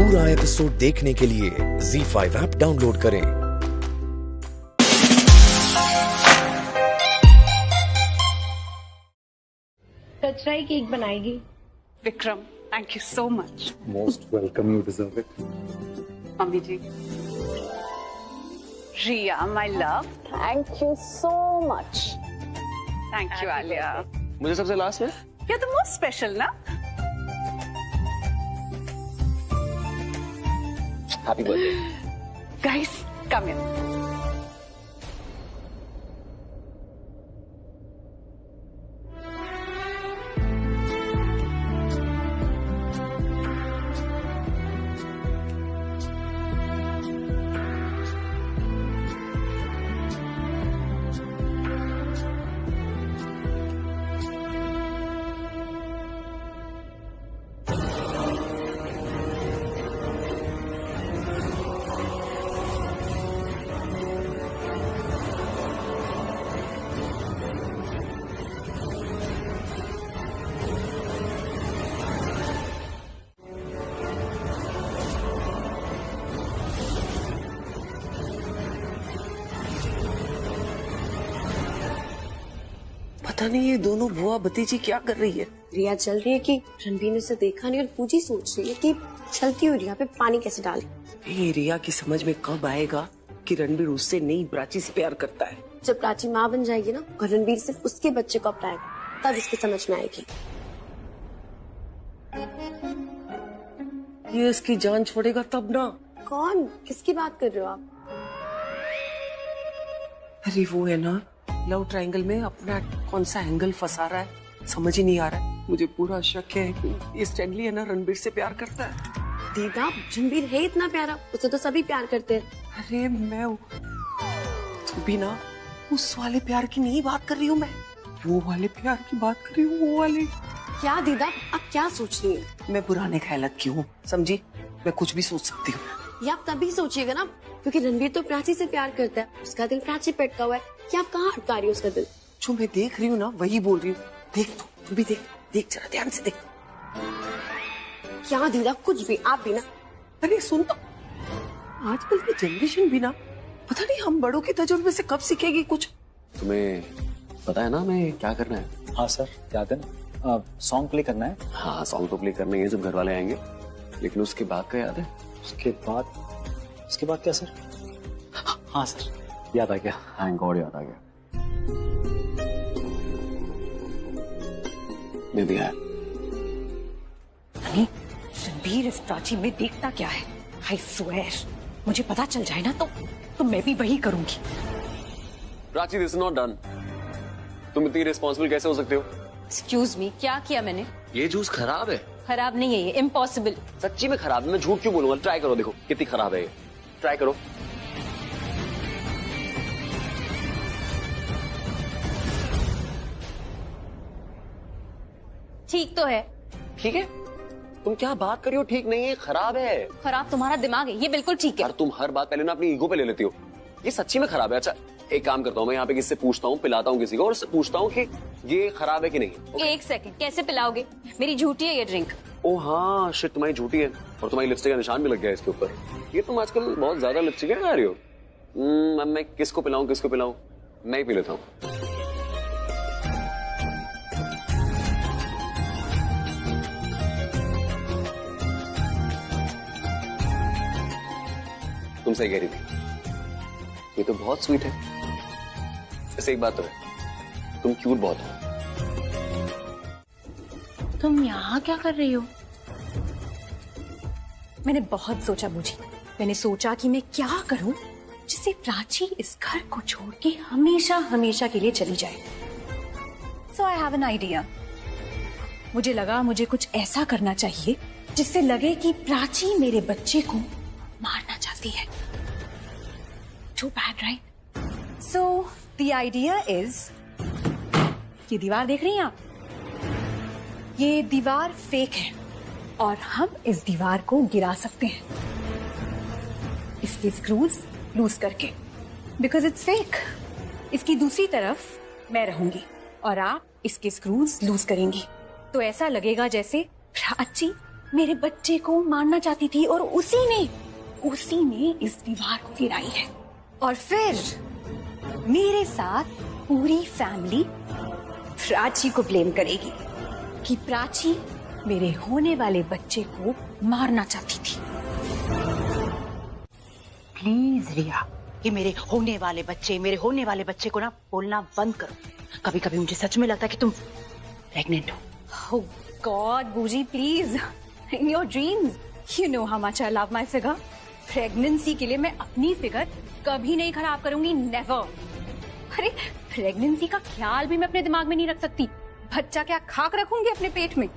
पूरा एपिसोड देखने के लिए ZEE5 ऐप डाउनलोड करें। कचराई केक बनाएगी। Vikram, thank you so much. Most welcome, you deserve it. Mummy ji. Riya, my love, thank you so much. Thank you Alia. मुझे सबसे लास्ट में you are the most special ना। Happy birthday. Guys, come in. पता नहीं ये दोनों बुआ भतीजी क्या कर रही है। रिया चल रही है कि रणबीर ने उसे देखा नहीं और पूजी सोच रही है कि चलती हुई रिया पे पानी कैसे डाले। ये रिया की समझ में कब आएगा कि रणबीर उससे नहीं प्राची से प्यार करता है। जब प्राची माँ बन जाएगी ना और रणबीर सिर्फ उसके बच्चे को अपनाएगा तब इसकी समझ में आएगी। ये इसकी जान छोड़ेगा तब ना। कौन, किसकी बात कर रहे हो आप? अरे वो है ना, लव ट्रायंगल में अपना कौन सा एंगल फंसा रहा है, समझ ही नहीं आ रहा है। मुझे पूरा शक है कि ये स्टैनली है ना रणबीर से प्यार करता है। दीदा, रणबीर है इतना प्यारा, उसे तो सभी प्यार करते हैं। अरे मैं तू भी ना उस वाले प्यार की नहीं बात कर रही हूँ, मैं वो वाले प्यार की बात कर रही हूँ। वो वाले क्या दीदा, आप क्या सोच रही हैं? मैं पुराने ख्यालात की हूँ, समझी। मैं कुछ भी सोच सकती हूँ। ये आप तभी सोचिएगा ना क्योंकि रणबीर तो प्राची से प्यार करता है, उसका दिल प्राची पे अटका हुआ है। क्या आप कहाँ अटका रही हो उसका दिल? जो मैं देख रही हूँ ना वही बोल रही हूँ। देख तू भी देख, देख जरा ध्यान से देख। क्या दीदा, कुछ भी, आप भी ना। अरे सुन तो, आजकल की जनरेशन भी ना पता नहीं हम बड़ों के तजुर्बे से कब सीखेगी कुछ। तुम्हें पता है ना हमें क्या करना है? हाँ सर, याद है ना, सॉन्ग प्ले करना है। हाँ, सॉन्ग तो प्ले करना ही है जब घर वाले आएंगे, लेकिन उसके बाद का याद है? उसके बाद क्या सर? हाँ सर, याद आ गया। थैंक गॉड, याद आ गया। मैं भी आया। रणबीर इस प्राची में देखता क्या है? I swear, मुझे पता चल जाए ना तो मैं भी वही करूंगी। Prachi, this is not done. तुम इतनी रिस्पॉन्सिबल कैसे हो सकते हो? एक्सक्यूज मी, क्या किया मैंने? ये जूस खराब है। खराब नहीं है ये, इम्पॉसिबल। सच्ची में खराब है, मैं झूठ क्यों बोलूंगा? ट्राई करो, देखो कितनी खराब है ये। ट्राई करो। ठीक तो है। ठीक है? तुम क्या बात कर रही हो? ठीक नहीं है, खराब है। खराब तुम्हारा दिमाग है, ये बिल्कुल ठीक है। यार तुम हर बात पहले ना अपनी ईगो पे ले लेती हो। ये सच्ची में खराब है। अच्छा एक काम करता हूँ, मैं यहाँ पे किसी से पूछता हूँ, पिलाता हूँ किसी को और उससे पूछता हूँ कि ये खराब है कि नहीं। एक सेकंड, कैसे पिलाओगे? मेरी झूठी है ये ड्रिंक। ओ हाँ शिट, तुम्हारी झूठी है और तुम्हारी लिपस्टिक का निशान भी लग गया इसके ऊपर। ये तुम आजकल बहुत ज्यादा लिपस्टिक लगा रही हो। अब मैं किसको पिलाऊं? मैं ही पी लेता हूँ। तुम सही कह रही थी, ये तो बहुत स्वीट है। वैसे एक बात तो है, तुम क्यूट बहुत हो। तुम यहाँ क्या कर रही हो? मैंने बहुत सोचा बूझी। मैंने सोचा कि मैं क्या करूं जिससे प्राची इस घर को छोड़ के हमेशा हमेशा के लिए चली जाए। सो आई हैव एन आइडिया। मुझे लगा मुझे कुछ ऐसा करना चाहिए जिससे लगे कि प्राची मेरे बच्चे को मारना चाहती है। Too bad, right? So the idea is, ये दीवार देख रही हैं आप? ये दीवार फेक है और हम इस दीवार को गिरा सकते हैं इसके स्क्रूज लूज करके, बिकॉज इट्स फेक। इसकी दूसरी तरफ मैं रहूंगी और आप इसके स्क्रूज लूज करेंगी, तो ऐसा लगेगा जैसे प्राची मेरे बच्चे को मारना चाहती थी और उसी ने इस दीवार को गिराई है। और फिर मेरे साथ पूरी फैमिली प्राची को ब्लेम करेगी कि प्राची मेरे होने वाले बच्चे को मारना चाहती थी। प्लीज रिया, ये मेरे होने वाले बच्चे को ना बोलना बंद करो। कभी कभी मुझे सच में लगता है कि तुम प्रेग्नेंट हो। Oh God, बूजी please, in your dreams you know how much I love my figure. Pregnancy के लिए मैं अपनी फिगर कभी नहीं खराब करूंगी, नेवर। अरे प्रेगनेंसी का ख्याल भी मैं अपने दिमाग में नहीं रख सकती। बच्चा क्या खाक रखूंगी अपने पेट में?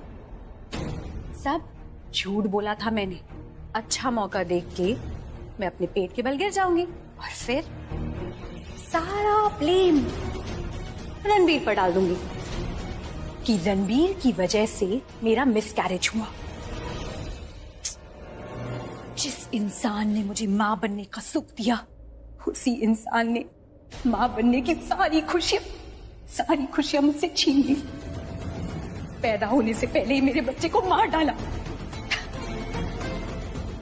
सब झूठ बोला था मैंने। अच्छा मौका देख के मैं अपने पेट के बल गिर जाऊंगी और फिर सारा ब्लेम रणबीर पर डाल दूंगी कि रणबीर की वजह से मेरा मिसकैरेज हुआ। जिस इंसान ने मुझे मां बनने का सुख दिया, उसी इंसान ने मां बनने की सारी खुशियां मुझसे छीन ली। पैदा होने से पहले ही मेरे बच्चे को मार डाला।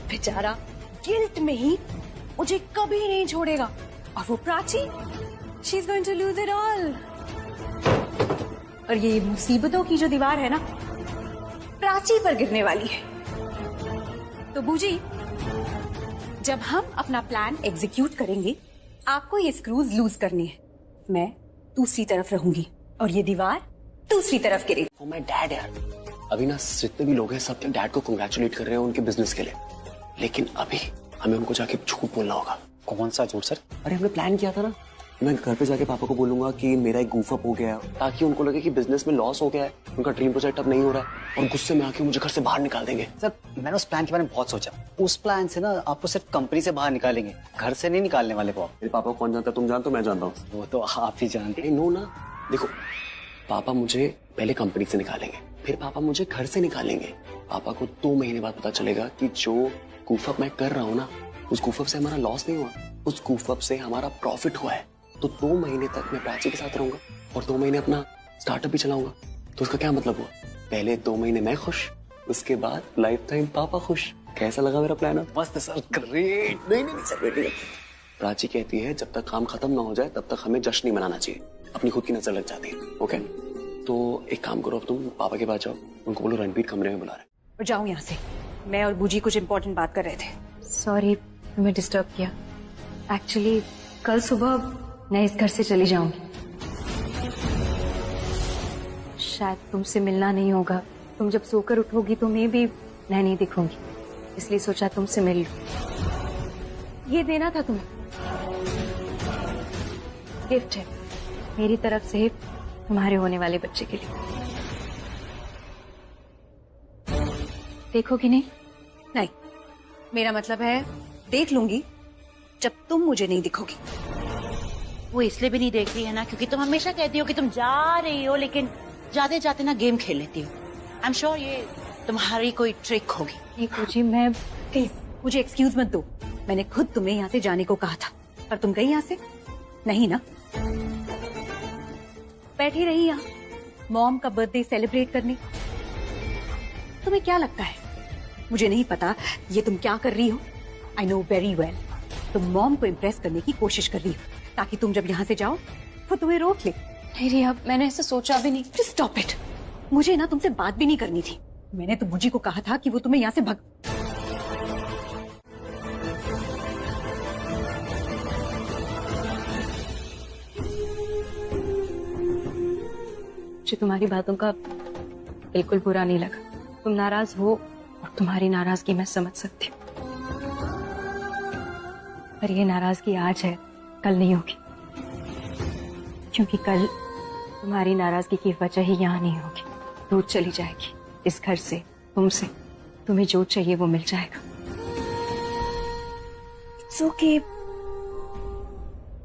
बेचारा गिल्ट में ही मुझे कभी नहीं छोड़ेगा। और वो Prachi, she is going to lose it all. और ये मुसीबतों की जो दीवार है ना, प्राची पर गिरने वाली है। तो बूजी, जब हम अपना प्लान एग्जीक्यूट करेंगे, आपको ये स्क्रूज लूज करनी है। मैं दूसरी तरफ रहूंगी और ये दीवार दूसरी तरफ गिरेगी। ओ माय डैड यार, अभी ना जितने भी लोग हैं सब डैड को कंग्रेचुलेट कर रहे हैं उनके बिजनेस के लिए, लेकिन अभी हमें उनको जाके झूठ बोलना होगा। कौन सा झूठ सर? अरे हमने प्लान किया था ना, मैं घर पे जाके पापा को बोलूंगा कि मेरा एक गूफ अप हो गया है, ताकि उनको लगे कि बिजनेस में लॉस हो गया है, उनका ड्रीम प्रोजेक्ट अब नहीं हो रहा है, और गुस्से में आके मुझे घर से बाहर निकाल देंगे। सर मैंने उस प्लान के बारे में बहुत सोचा। उस प्लान से ना आपको सिर्फ कंपनी से बाहर निकालेंगे, घर से नहीं निकालने वाले को। मेरे पापा को कौन जानता है? तुम जानते हो, मैं जानता हूँ। वो तो आप ही जानते नो ना, देखो पापा मुझे पहले कंपनी से निकालेंगे, फिर पापा मुझे घर से निकालेंगे। पापा को 2 महीने बाद पता चलेगा कि जो गूफअप मैं कर रहा हूँ ना, उस गूफअप से हमारा लॉस नहीं हुआ, उस गूफअप से हमारा प्रॉफिट हुआ है। तो 2 महीने तक मैं प्राची के साथ रहूंगा और 2 महीने अपना स्टार्टअप भी चलाऊंगा। तो उसका क्या मतलब हुआ? पहले 2 महीने मैं खुश, उसके बाद लाइफ टाइम पापा खुश। कैसा लगा मेरा प्लान? मस्त सर, ग्रेट। नहीं सर, वेट। प्राची कहती है जब तक काम खत्म ना हो जाए तब तक हमें जश्न नहीं मनाना चाहिए, अपनी खुद की नजर लग जाती है। ओके, तो एक काम करो, अब तुम पापा के पास जाओ, उनको बोलो रणबीर कमरे में बुला रहे। और जाऊं यहाँ से। मैं और बूजी कुछ इंपॉर्टेंट बात कर रहे थे। सॉरी तुम्हें डिस्टर्ब किया। एक्चुअली कल सुबह मैं इस घर से चली जाऊंगी। शायद तुमसे मिलना नहीं होगा। तुम जब सोकर उठोगी तो मैं भी नहीं दिखूंगी, इसलिए सोचा तुमसे मिल लूं। ये देना था तुम्हें, गिफ्ट है मेरी तरफ से तुम्हारे होने वाले बच्चे के लिए। देखोगी नहीं? नहीं, मेरा मतलब है देख लूंगी जब तुम मुझे नहीं दिखोगी। वो इसलिए भी नहीं देख रही है ना क्योंकि तुम हमेशा कहती हो कि तुम जा रही हो, लेकिन जाते जाते ना गेम खेल लेती हो। आई एम श्योर ये तुम्हारी कोई ट्रिक होगी। नहीं जी, मैं प्लीज मुझे एक्सक्यूज मत दो। मैंने खुद तुम्हें यहाँ से जाने को कहा था, पर तुम गई यहाँ से नहीं ना? बैठी रही यहाँ मॉम का बर्थडे सेलिब्रेट करने। तुम्हें क्या लगता है मुझे नहीं पता ये तुम क्या कर रही हो? आई नो वेरी वेल, तुम मॉम को इम्प्रेस करने की कोशिश कर रही हो ताकि तुम जब यहाँ से जाओ वो तुम्हें रोक ले। नहीं रिया, मैंने ऐसा सोचा भी नहीं। Stop it. मुझे ना तुमसे बात भी नहीं करनी थी। मैंने तो बूजी को कहा था कि वो तुम्हें यहाँ से भग। मुझे तुम्हारी बातों का बिल्कुल बुरा नहीं लगा। तुम नाराज हो और तुम्हारी नाराजगी मैं समझ सकती हूँ, पर ये नाराजगी आज है, कल नहीं होगी, क्योंकि कल तुम्हारी नाराजगी की वजह ही यहाँ नहीं होगी, दूर चली जाएगी इस घर से, तुमसे। तुम्हें जो चाहिए वो मिल जाएगा। It's okay।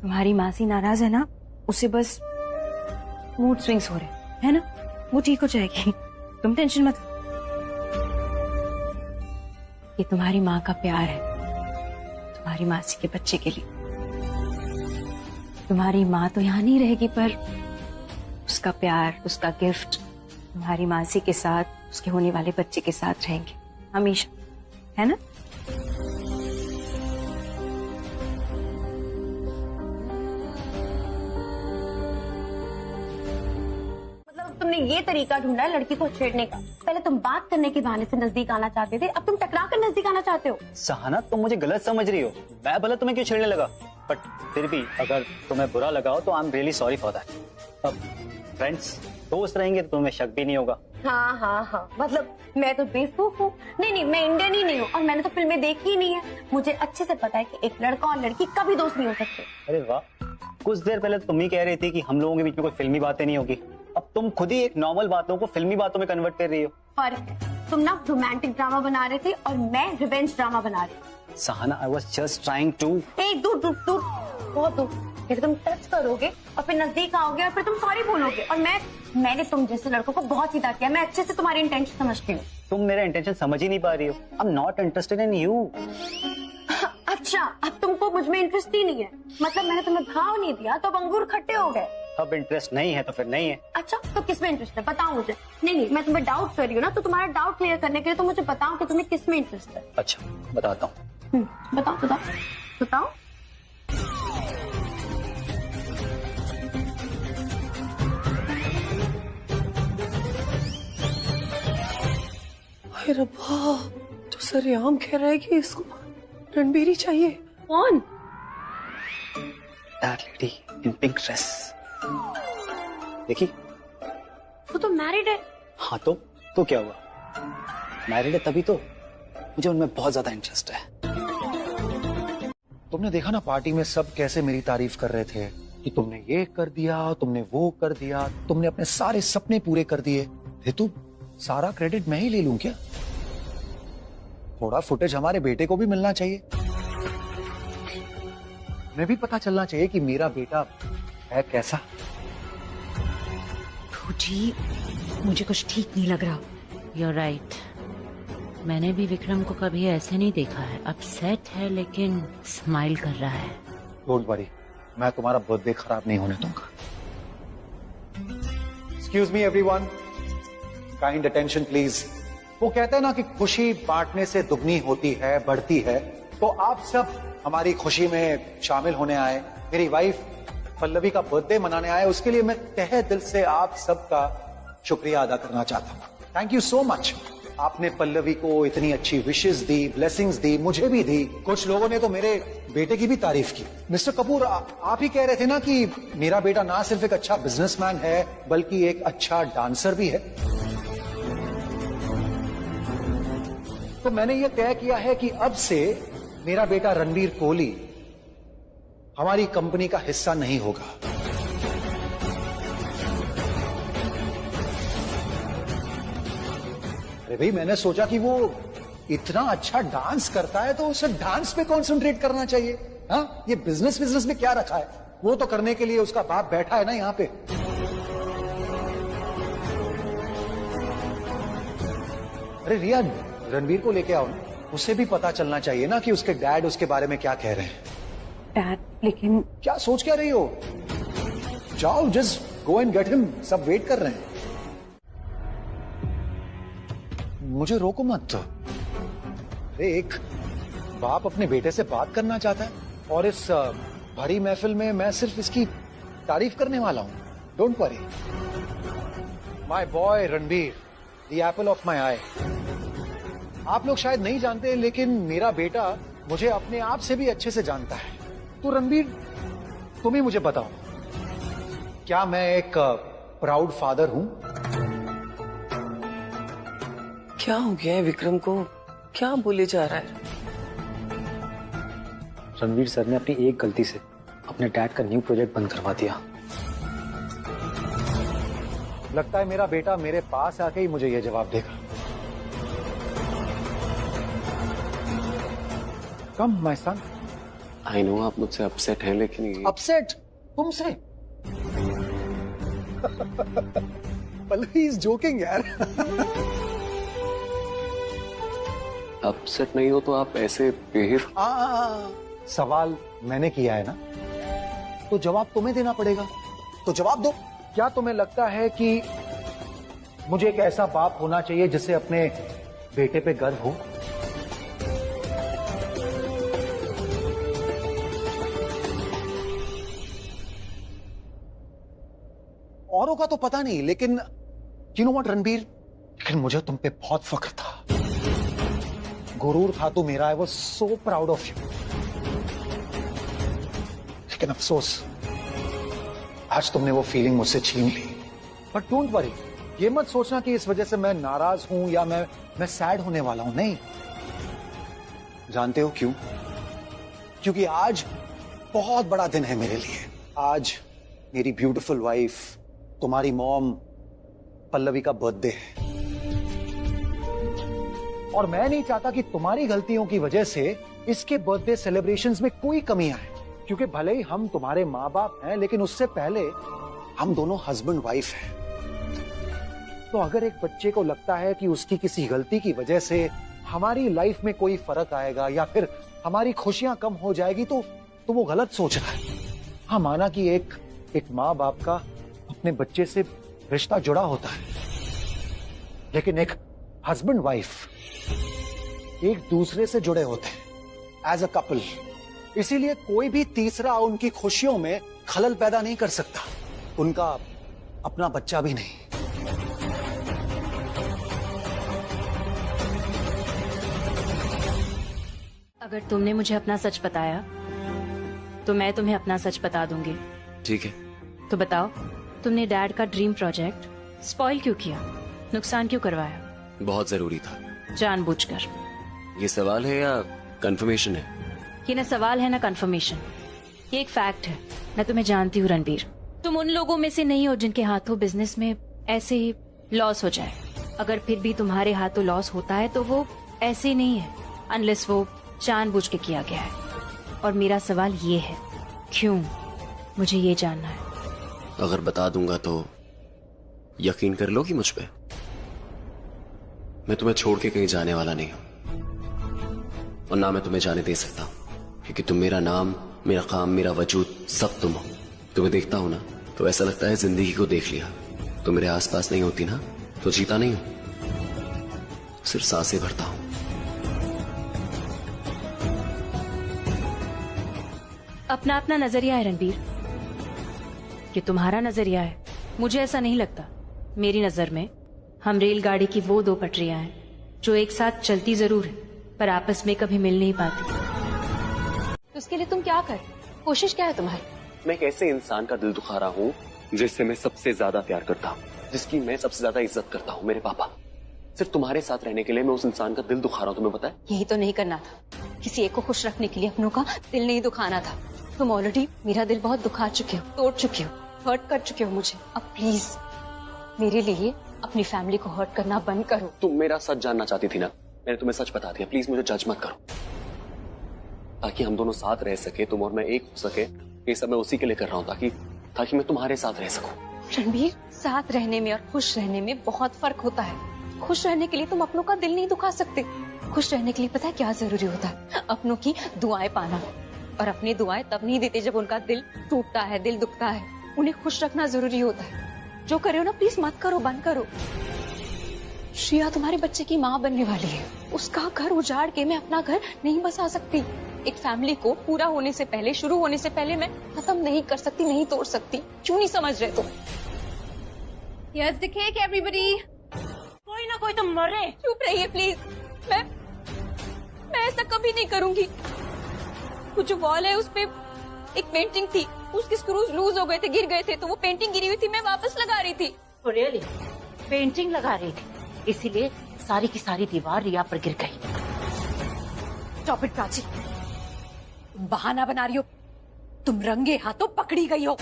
तुम्हारी मासी नाराज है ना, उसे बस मूड स्विंग्स हो रहे है ना, वो ठीक हो जाएगी, तुम टेंशन मत। ये तुम्हारी माँ का प्यार है तुम्हारी मासी के बच्चे के लिए। तुम्हारी माँ तो यहाँ नहीं रहेगी, पर उसका प्यार, उसका गिफ्ट तुम्हारी मासी के साथ, उसके होने वाले बच्चे के साथ रहेंगे। हमेशा, है ना? तुमने ये तरीका ढूंढा है लड़की को छेड़ने का। पहले तुम बात करने के बहाने से नजदीक आना चाहते थे, अब तुम टकरा कर नजदीक आना चाहते हो। सहाना, तुम मुझे गलत समझ रही हो। मैं भला तुम्हें क्यों छेड़ने लगा, बट फिर भी अगर तुम्हें बुरा लगा हो तो I am really sorry for that. अब फ्रेंड्स, दोस्त रहेंगे तो तुम्हें शक भी नहीं होगा। हाँ हाँ हाँ, मतलब मैं तो बेवकूफ हूँ। नहीं, मैं इंडियन ही नहीं हूँ और मैंने तो फिल्में देखी ही नहीं है। मुझे अच्छे से पता है कि एक लड़का और लड़की कभी दोस्त नहीं हो सकते। अरे वाह, कुछ देर पहले तुम ही कह रही थी कि हम लोगों के बीच में कोई फिल्मी बातें नहीं होगी। अब तुम खुद ही एक नॉर्मल बातों को फिल्मी बातों में कन्वर्ट कर रही हो। फर्क है, तुम ना रोमांटिक ड्रामा बना रहे थे और मैं रिवेंज ड्रामा बना रही थी। Sahana, I was just trying to. दूर दूर दूर, बहुत दूर। फिर तुम टच करोगे और फिर नजदीक आओगे और फिर तुम सॉरी बोलोगे। और मैंने तुम जैसे लड़कों को बहुत सीधा किया। मैं अच्छे से तुम्हारी इंटेंशन समझती हूँ। तुम मेरा इंटेंशन समझ ही नहीं पा रही हो। I am not interested in you. अच्छा, अब तुमको मुझ में इंटरेस्ट ही नहीं है? मतलब मैंने तुम्हें भाव नहीं दिया तो अब अंगूर खट्टे हो गए। अब इंटरेस्ट नहीं है तो फिर नहीं है। अच्छा, तो किस में इंटरेस्ट है बताओ मुझे। नहीं, मैं तुम्हें डाउट कर रही हूँ ना, तो तुम्हारा डाउट क्लियर करने के लिए तो मुझे बताओ कि तुम्हें किस में इंटरेस्ट है। अच्छा, बताता हूँ। बताओ बताओ बताओ। अरे रब्बा, तो सरेआम कह रहा है कि इसको रणबीर ही चाहिए। कौन? That lady in pink dress। देखी? वो तो मैरिड है। हाँ तो क्या हुआ? मैरिड है तभी तो मुझे उनमें बहुत ज्यादा इंटरेस्ट है। तुमने देखा ना पार्टी में सब कैसे मेरी तारीफ कर रहे थे कि तुमने ये कर दिया, तुमने वो कर दिया, तुमने अपने सारे सपने पूरे कर दिए। तू सारा क्रेडिट मैं ही ले लूं क्या? थोड़ा फुटेज हमारे बेटे को भी मिलना चाहिए। मैं भी पता चलना चाहिए कि मेरा बेटा है कैसा। जी, मुझे कुछ ठीक नहीं लग रहा। You're right। मैंने भी विक्रम को कभी ऐसे नहीं देखा है। अपसेट है लेकिन स्माइल कर रहा है। डोंट वरी, मैं तुम्हारा बर्थडे खराब नहीं होने दूंगा। Excuse me everyone, kind attention please. वो कहते हैं ना कि खुशी बांटने से दुगनी होती है, बढ़ती है। तो आप सब हमारी खुशी में शामिल होने आए, मेरी वाइफ पल्लवी का बर्थडे मनाने आए, उसके लिए मैं तहे दिल से आप सबका शुक्रिया अदा करना चाहता हूं। Thank you so much. आपने पल्लवी को इतनी अच्छी विशेस दी, ब्लेसिंग्स दी, मुझे भी दी। कुछ लोगों ने तो मेरे बेटे की भी तारीफ की। मिस्टर कपूर, आप ही कह रहे थे ना कि मेरा बेटा ना सिर्फ एक अच्छा बिजनेसमैन है बल्कि एक अच्छा डांसर भी है। तो मैंने ये तय किया है कि अब से मेरा बेटा रणबीर कोहली हमारी कंपनी का हिस्सा नहीं होगा। अरे भाई, मैंने सोचा कि वो इतना अच्छा डांस करता है तो उसे डांस पे कंसंट्रेट करना चाहिए। हाँ, ये बिजनेस में क्या रखा है? वो तो करने के लिए उसका बाप बैठा है ना यहाँ पे। अरे रिया, रणबीर को लेके आओ ना, उसे भी पता चलना चाहिए ना कि उसके डैड उसके बारे में क्या कह रहे हैं। डैड, लेकिन क्या सोच क्या रही हो? जाओ, just go and get him, सब वेट कर रहे हैं। मुझे रोको मत। अरे एक बाप अपने बेटे से बात करना चाहता है और इस भरी महफिल में मैं सिर्फ इसकी तारीफ करने वाला हूं। Don't worry, my boy Ranbir, the apple of my eye. आप लोग शायद नहीं जानते लेकिन मेरा बेटा मुझे अपने आप से भी अच्छे से जानता है। तो रणबीर, तुम ही मुझे बताओ, क्या मैं एक प्राउड फादर हूं? क्या हो गया है विक्रम को? क्या बोले जा रहा है? रणवीर सर ने अपनी एक गलती से अपने डैड का न्यू प्रोजेक्ट बंद करवा दिया। लगता है मेरा बेटा मेरे पास आके ही मुझे यह जवाब देगा। Come my son. I know आप मुझसे अपसेट हैं, लेकिन अपसेट तुमसे? पल्लवी इज जोकिंग यार। अपसेट नहीं हो तो आप ऐसे बिहेव। सवाल मैंने किया है ना, तो जवाब तुम्हें देना पड़ेगा। तो जवाब दो। क्या तुम्हें लगता है कि मुझे एक ऐसा बाप होना चाहिए जिसे अपने बेटे पे गर्व हो? औरों का तो पता नहीं, लेकिन यू नो व्हाट रणबीर, लेकिन मुझे तुम पे बहुत फख्र था, गुरूर था तो मेरा। I was so proud of you. लेकिन अफसोस आज तुमने वो फीलिंग मुझसे छीन ली। बट डोंट वरी, ये मत सोचना कि इस वजह से मैं नाराज हूं या मैं सैड होने वाला हूं। नहीं, जानते हो क्यों? क्योंकि आज बहुत बड़ा दिन है मेरे लिए। आज मेरी ब्यूटीफुल वाइफ, तुम्हारी मॉम पल्लवी का बर्थडे है, और मैं नहीं चाहता कि तुम्हारी गलतियों की वजह से इसके बर्थडे सेलिब्रेशंस में कोई कमी आए। क्योंकि भले ही हम तुम्हारे माँ बाप हैं, लेकिन उससे पहले हम दोनों हस्बैंड वाइफ हैं। तो अगर एक बच्चे को लगता है कि उसकी किसी गलती की वजह से हमारी लाइफ में कोई फर्क आएगा या फिर हमारी खुशियां कम हो जाएगी, तो वो गलत सोच रहा है। हाँ, माना कि एक माँ बाप का अपने बच्चे से रिश्ता जुड़ा होता है, लेकिन एक हस्बैंड वाइफ एक दूसरे से जुड़े होते हैं एज अ कपल। इसीलिए कोई भी तीसरा उनकी खुशियों में खलल पैदा नहीं कर सकता, उनका अपना बच्चा भी नहीं। अगर तुमने मुझे अपना सच बताया तो मैं तुम्हें अपना सच बता दूंगी। ठीक है। तो बताओ, तुमने डैड का ड्रीम प्रोजेक्ट स्पॉइल क्यों किया, नुकसान क्यों करवाया? बहुत जरूरी था। जानबूझकर। ये सवाल है या कंफर्मेशन है? ये ना सवाल है ना कंफर्मेशन, ये एक फैक्ट है। मैं तुम्हें जानती हूँ रणबीर, तुम उन लोगों में से नहीं हो जिनके हाथों बिजनेस में ऐसे ही लॉस हो जाए। अगर फिर भी तुम्हारे हाथों लॉस होता है तो वो ऐसे नहीं है, अनलेस वो जानबूझ के किया गया है। और मेरा सवाल ये है, क्यों? मुझे ये जानना है। अगर बता दूंगा तो यकीन कर लोगी मुझ पे? मैं तुम्हें छोड़ के कहीं जाने वाला नहीं हूं, और ना मैं तुम्हें जाने दे सकता हूं, क्योंकि तुम मेरा नाम, मेरा काम, मेरा वजूद सब तुम हो। तुम्हें देखता हूं ना तो ऐसा लगता है जिंदगी को देख लिया। तुम मेरे आसपास नहीं होती ना तो जीता नहीं हूं, सिर्फ सांसें भरता हूं। अपना अपना नजरिया है रणबीर, ये तुम्हारा नजरिया है। मुझे ऐसा नहीं लगता। मेरी नजर में हम रेलगाड़ी की वो दो पटरियां हैं जो एक साथ चलती जरूर है पर आपस में कभी मिल नहीं पाती। तो उसके लिए तुम क्या कर, कोशिश क्या है तुम्हारी? मैं एक ऐसे इंसान का दिल दुखा रहा हूँ जिससे मैं सबसे ज्यादा प्यार करता हूँ, जिसकी मैं सबसे ज्यादा इज्जत करता हूँ, मेरे पापा। सिर्फ तुम्हारे साथ रहने के लिए मैं उस इंसान का दिल दुखा रहा हूँ, तुम्हें पता है? यही तो नहीं करना था, किसी एक को खुश रखने के लिए अपनों का दिल नहीं दुखाना था। तुम ऑलरेडी मेरा दिल बहुत दुखा चुके हो, तोड़ चुके हो, हर्ट कर चुके हो मुझे। अब प्लीज मेरे लिए अपनी फैमिली को हर्ट करना बंद करो। तुम मेरा सच जानना चाहती थी ना, मैंने तुम्हें सच बता दिया। प्लीज मुझे जज मत करो, ताकि हम दोनों साथ रह सके, तुम और मैं एक हो सके। ये सब मैं उसी के लिए कर रहा हूँ, ताकि मैं तुम्हारे साथ रह सकूं। रणबीर, साथ रहने में और खुश रहने में बहुत फर्क होता है। खुश रहने के लिए तुम अपनों का दिल नहीं दुखा सकते। खुश रहने के लिए पता है क्या जरूरी होता है? अपनों की दुआएं पाना। और अपनी दुआएं तब नहीं देते जब उनका दिल टूटता है, दिल दुखता है। उन्हें खुश रखना जरूरी होता है। जो कर रहे हो ना, प्लीज मत करो, बंद करो। श्रिया तुम्हारे बच्चे की माँ बनने वाली है, उसका घर उजाड़ के मैं अपना घर नहीं बसा सकती। एक फैमिली को पूरा होने से पहले, शुरू होने से पहले मैं खत्म नहीं कर सकती, नहीं तोड़ सकती। क्यों नहीं समझ रहे तुम? Here's the cake, everybody. कोई ना कोई तो मरे। चुप रहिए प्लीज। मैं ऐसा कभी नहीं करूंगी। वो जो वॉल है उस पे एक पेंटिंग थी, उसके स्क्रूज लूज हो गए थे, गिर गए थे, तो वो पेंटिंग गिरी हुई थी, मैं वापस लगा रही थी। रियली? पेंटिंग लगा रही थी, इसीलिए सारी की सारी दीवार रिया पर गिर गई। स्टॉप इट प्राची, तुम बहाना बना रही हो। तुम रंगे हाथों पकड़ी गई हो।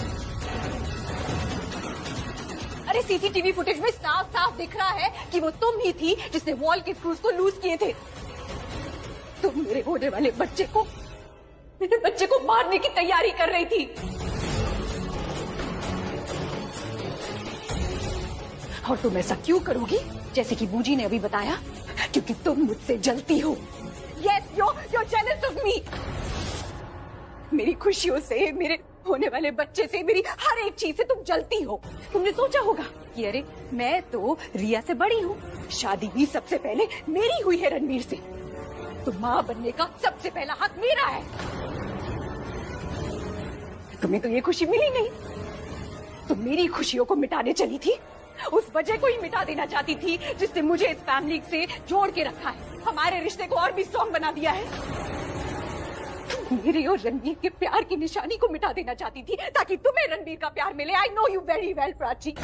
अरे सीसीटीवी फुटेज में साफ साफ दिख रहा है कि वो तुम ही थी जिसने वॉल के स्क्रूज को लूज किए थे। तुम मेरे होने वाले बच्चे को, मेरे बच्चे को मारने की तैयारी कर रही थी। और तुम ऐसा क्यों करोगी? जैसे कि बूजी ने अभी बताया, क्योंकि तुम मुझसे जलती हो। Yes, you're jealous of me. मेरी खुशियों से, मेरे होने वाले बच्चे से, मेरी हर एक चीज से तुम जलती हो। तुमने सोचा होगा कि अरे मैं तो रिया से बड़ी हूँ, शादी भी सबसे पहले मेरी हुई है रणवीर से, तो माँ बनने का सबसे पहला हक मेरा है। तुम्हें तो ये खुशी मिली नहीं, तुम मेरी खुशियों को मिटाने चली थी, उस वजह को ही मिटा देना चाहती थी जिसने मुझे इस फैमिली से जोड़ के रखा है, हमारे रिश्ते को और भी स्ट्रॉन्ग बना दिया है। तुम मेरे और रणवीर के प्यार की निशानी को मिटा देना चाहती थी ताकि तुम्हें रणवीर का प्यार मिले। I know you very well Prachi,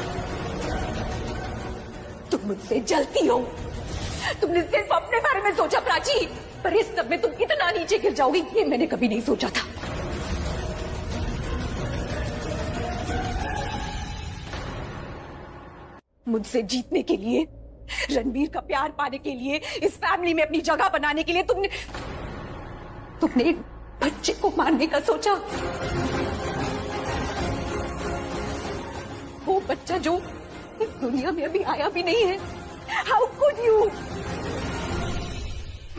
तुम मुझसे जलती हो, तुमने सिर्फ अपने बारे में सोचा प्राची, पर इस सब में तुम कितना नीचे गिर जाओगी ये मैंने कभी नहीं सोचा था। मुझसे जीतने के लिए, रणवीर का प्यार पाने के लिए, इस फैमिली में अपनी जगह बनाने के लिए तुमने एक बच्चे को मारने का सोचा। वो बच्चा जो इस दुनिया में अभी आया भी नहीं है। How could you?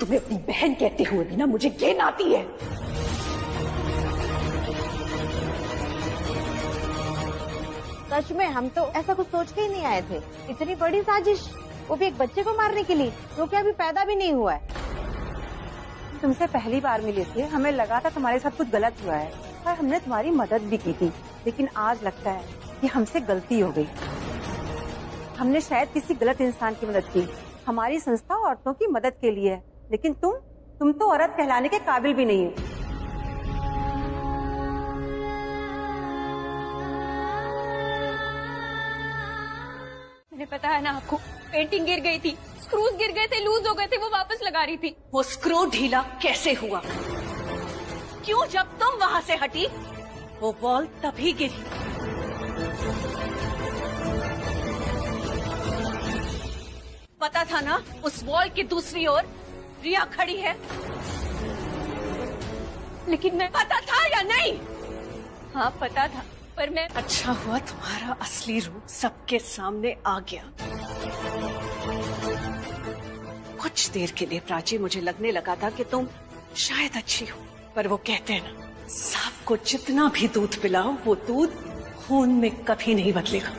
तुम्हें अपनी बहन कहते हुए भी ना मुझे घिन आती है। सच में हम तो ऐसा कुछ सोच के ही नहीं आए थे, इतनी बड़ी साजिश, वो भी एक बच्चे को मारने के लिए, जो कि अभी पैदा भी नहीं हुआ है। तुमसे पहली बार मिले थे, हमें लगा था तुम्हारे साथ कुछ गलत हुआ है और हमने तुम्हारी मदद भी की थी, लेकिन आज लगता है कि हमसे गलती हो गई। हमने शायद किसी गलत इंसान की मदद की। हमारी संस्था औरतों की मदद के लिए है, लेकिन तुम तो औरत कहलाने के काबिल भी नहीं हो। पता है ना आपको, पेंटिंग गिर गई थी, स्क्रूज गिर गए थे, लूज हो गए थे, वो वापस लगा रही थी। वो स्क्रू ढीला कैसे हुआ? क्यों जब तुम वहां से हटी वो वॉल तभी गिरी। पता था ना उस वॉल की दूसरी ओर रिया खड़ी है, लेकिन मैं पता था या नहीं? हाँ पता था, पर मैं अच्छा हुआ तुम्हारा असली रूप सबके सामने आ गया। कुछ देर के लिए प्राची मुझे लगने लगा था कि तुम शायद अच्छी हो, पर वो कहते हैं ना, सांप को जितना भी दूध पिलाओ वो दूध खून में कभी नहीं बदलेगा,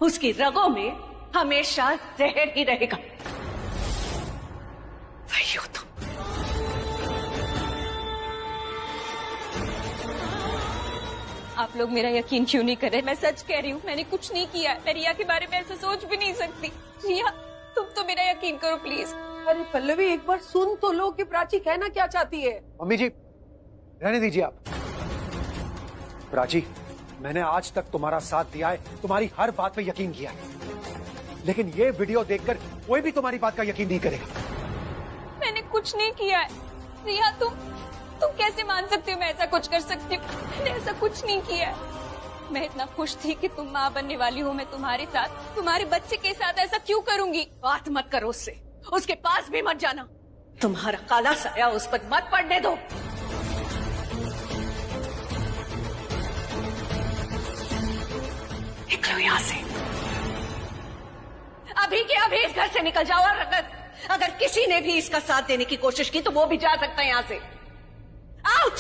उसकी रगों में हमेशा जहर ही रहेगा। वही हो तुम। आप लोग मेरा यकीन क्यों नहीं कर रहे? मैं सच कह रही हूँ, मैंने कुछ नहीं किया। मैं रिया के बारे में ऐसा सोच भी नहीं सकती। रिया, तुम तो मेरा यकीन करो प्लीज। अरे पल्लवी, एक बार सुन तो लो कि प्राची कहना क्या चाहती है। मम्मी जी, रहने दीजिए आप। प्राची, मैंने आज तक तुम्हारा साथ दिया है, तुम्हारी हर बात पे यकीन किया है, लेकिन ये वीडियो देखकर कोई भी तुम्हारी बात का यकीन नहीं करेगा। मैंने कुछ नहीं किया है। रिया, तुम कैसे मान सकती हो मैं ऐसा कुछ कर सकती हूँ? मैंने ऐसा कुछ नहीं किया है। मैं इतना खुश थी कि तुम माँ बनने वाली हो, मैं तुम्हारे साथ, तुम्हारे बच्चे के साथ ऐसा क्यों करूंगी? बात मत करो उससे, उसके पास भी मत जाना। तुम्हारा काला साया उस पर मत पड़ने दो। निकलो यहाँ से, अभी के अभी इस घर से निकल जाओ। और अगर किसी ने भी इसका साथ देने की कोशिश की तो वो भी जा सकता है यहाँ से। आउट!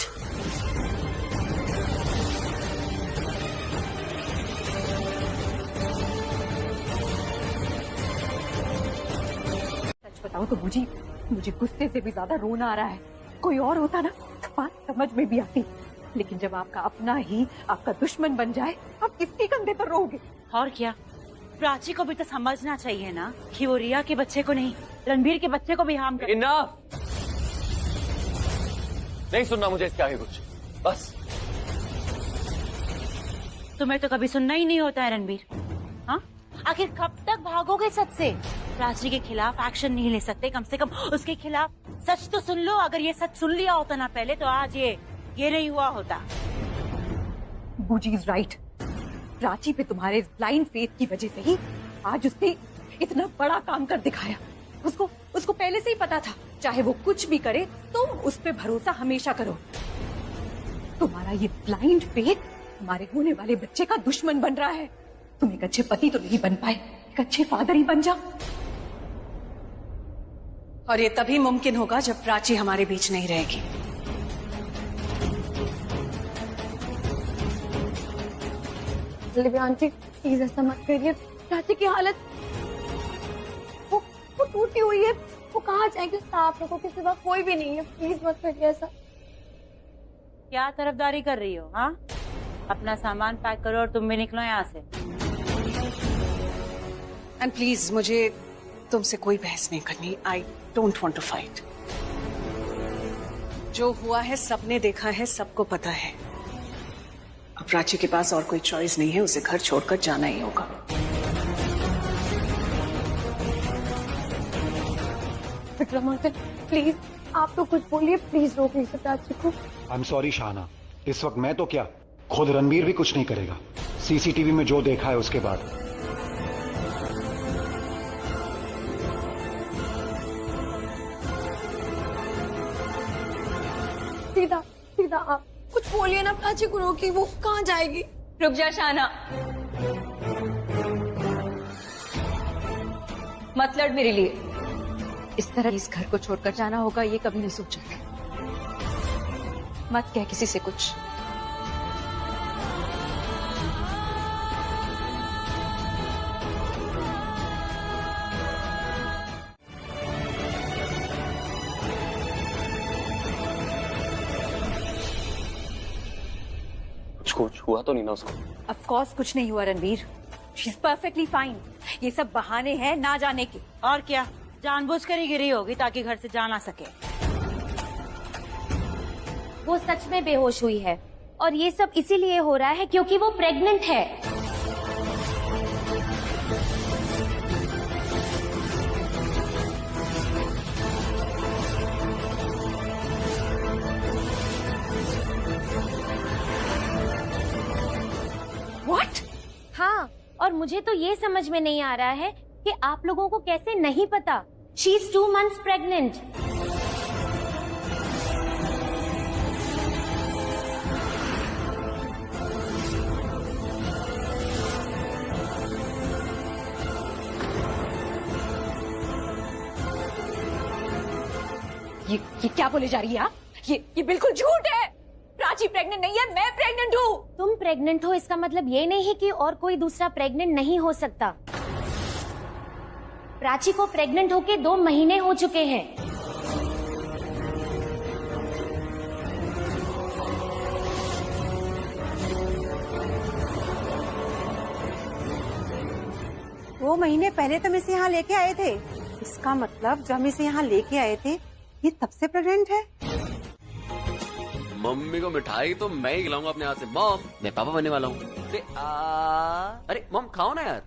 सच बताओ तो मुझे गुस्से से भी ज्यादा रोना आ रहा है। कोई और होता ना तो बात समझ में भी आती, लेकिन जब आपका अपना ही आपका दुश्मन बन जाए, आप किसके कंधे पर रोगे? और क्या, प्राची को भी तो समझना चाहिए ना कि वो रिया के बच्चे को नहीं, रणबीर के बच्चे को भी हार्म कर। इनफ! नहीं सुनना मुझे इसके आगे कुछ, बस। तुम्हें तो कभी सुनना ही नहीं होता है रणबीर। हाँ, आखिर कब तक भागोगे सच से? प्राची के खिलाफ एक्शन नहीं ले सकते, कम से कम उसके खिलाफ सच तो सुन लो। अगर ये सच सुन लिया होता ना पहले, तो आज ये नहीं हुआ होता। बूजी इज राइट। प्राची पे तुम्हारे ब्लाइंड फेथ की वजह से ही आज उसने इतना बड़ा काम कर दिखाया। उसको पहले से ही पता था, चाहे वो कुछ भी करे, तुम उस पे भरोसा हमेशा करो। तुम्हारा ये ब्लाइंड फेथ हमारे होने वाले बच्चे का दुश्मन बन रहा है। तुम एक अच्छे पति तो नहीं बन पाए, एक अच्छे फादर ही बन जाओ। और ये तभी मुमकिन होगा जब प्राची हमारे बीच नहीं रहेगी। लिव्या आंटी, प्लीज ऐसा मत करिए। प्राची की हालत वो टूटी हुई है, वो कहाँ जाएगी? आप लोगों के सिवा कोई भी नहीं है, प्लीज मत करिए ऐसा। क्या तरफदारी कर रही हो? हाँ, अपना सामान पैक करो और तुम भी निकलो यहाँ से। एंड प्लीज मुझे तुमसे कोई बहस नहीं करनी। I don't want to fight. जो हुआ है सबने देखा है, सबको पता है। अब प्राची के पास और कोई चॉइस नहीं है, उसे घर छोड़कर जाना ही होगा। विक्रम अंकल प्लीज आप तो कुछ बोलिए, प्लीज रोक लीजिए प्राची को। आई एम सॉरी शाहना, इस वक्त मैं तो क्या, खुद रणबीर भी कुछ नहीं करेगा। सीसीटीवी में जो देखा है उसके बाद। सीधा आप कुछ बोलिए ना, प्राची को रोकी, वो कहाँ जाएगी? रुक जा शाना, मत लड़ मेरे लिए। इस तरह इस घर को छोड़कर जाना होगा ये कभी नहीं सोचा। मत कह किसी से कुछ। कुछ हुआ तो नहीं ना उसको? ऑफ कोर्स कुछ नहीं हुआ Ranveer, she is perfectly fine. ये सब बहाने हैं ना जाने के। और क्या, जानबूझकर ही गिरी होगी ताकि घर से जा ना सके। वो सच में बेहोश हुई है और ये सब इसीलिए हो रहा है क्योंकि वो प्रेग्नेंट है। What? हाँ, और मुझे तो ये समझ में नहीं आ रहा है कि आप लोगों को कैसे नहीं पता। She is 2 months pregnant. ये क्या बोले जा रही है आप? ये बिल्कुल झूठ है। प्राची प्रेग्नेंट नहीं है, मैं प्रेग्नेंट हूँ। तुम प्रेग्नेंट हो इसका मतलब ये नहीं कि और कोई दूसरा प्रेग्नेंट नहीं हो सकता। प्राची को प्रेग्नेंट होके 2 महीने हो चुके हैं। दो महीने पहले तुम इसे यहाँ लेके आए थे, इसका मतलब जब हम इसे यहाँ लेके आए थे ये तब से प्रेग्नेंट है। मम्मी को मिठाई तो मैं ही खिलाऊंगा अपने हाथ से। मॉम, मैं पापा बनने वाला हूँ। अरे मॉम खाओ ना यार।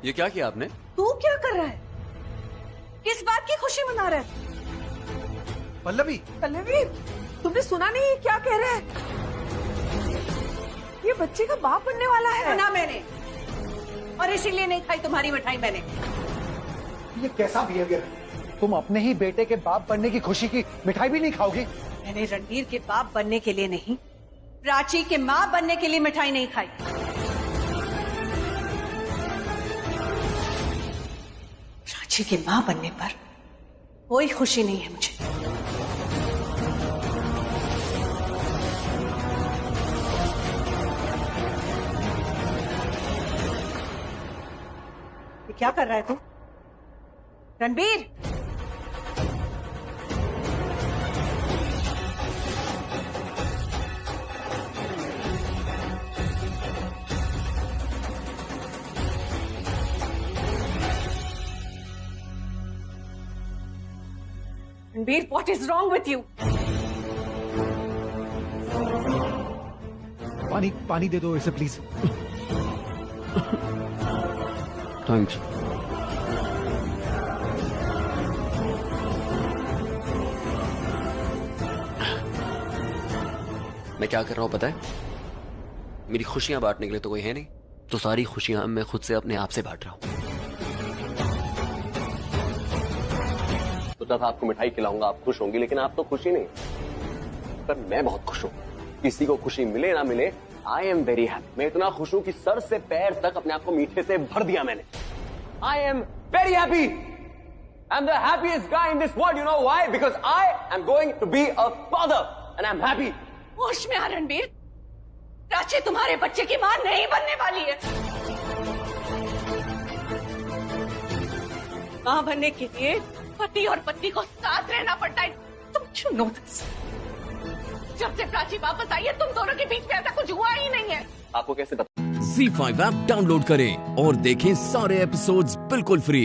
ये क्या किया आपने? तू क्या कर रहा है? किस बात की खुशी मना रहा है? पल्लवी, पल्लवी, तुमने सुना नहीं क्या कह रहा है? ये बच्चे का बाप बनने वाला है। सुना मैंने, और इसीलिए नहीं खाई तुम्हारी मिठाई मैंने। ये कैसा बिहेवियर है? तुम अपने ही बेटे के बाप बनने की खुशी की मिठाई भी नहीं खाओगी? मैंने रणवीर के बाप बनने के लिए नहीं, प्राची के माँ बनने के लिए मिठाई नहीं खाई। प्राची के माँ बनने पर कोई खुशी नहीं है मुझे। ये क्या कर रहा है तू Ranbir? Ranbir, what is wrong with you? पानी दे दो इसे प्लीज। थैंक्स। मैं क्या कर रहा हूँ पता है? मेरी खुशियां बांटने के लिए तो कोई है नहीं, तो सारी खुशियां मैं खुद से अपने आप से बांट रहा हूँ। तो तब आपको मिठाई खिलाऊंगा, आप खुश होंगी, लेकिन आप तो खुशी नहीं। पर मैं बहुत खुश हूँ। किसी को खुशी मिले ना मिले, आई एम वेरी हैप्पी। मैं इतना खुश हूं कि सर से पैर तक अपने आप को मीठे से भर दिया मैंने। I am very happy. I am the happiest guy in this world. You know why? Because I am going to be a father and I am happy. होश में आ रणबीर, प्राची तुम्हारे बच्चे की मां नहीं बनने वाली है। मां बनने के लिए पति और पत्नी को साथ रहना पड़ता है। तुम क्यों नो दिस? जब से प्राची वापस आई है तुम दोनों के बीच में ऐसा कुछ हुआ ही नहीं है। आपको कैसे पता? ZEE5 ऐप डाउनलोड करें और देखें सारे एपिसोड्स बिल्कुल फ्री।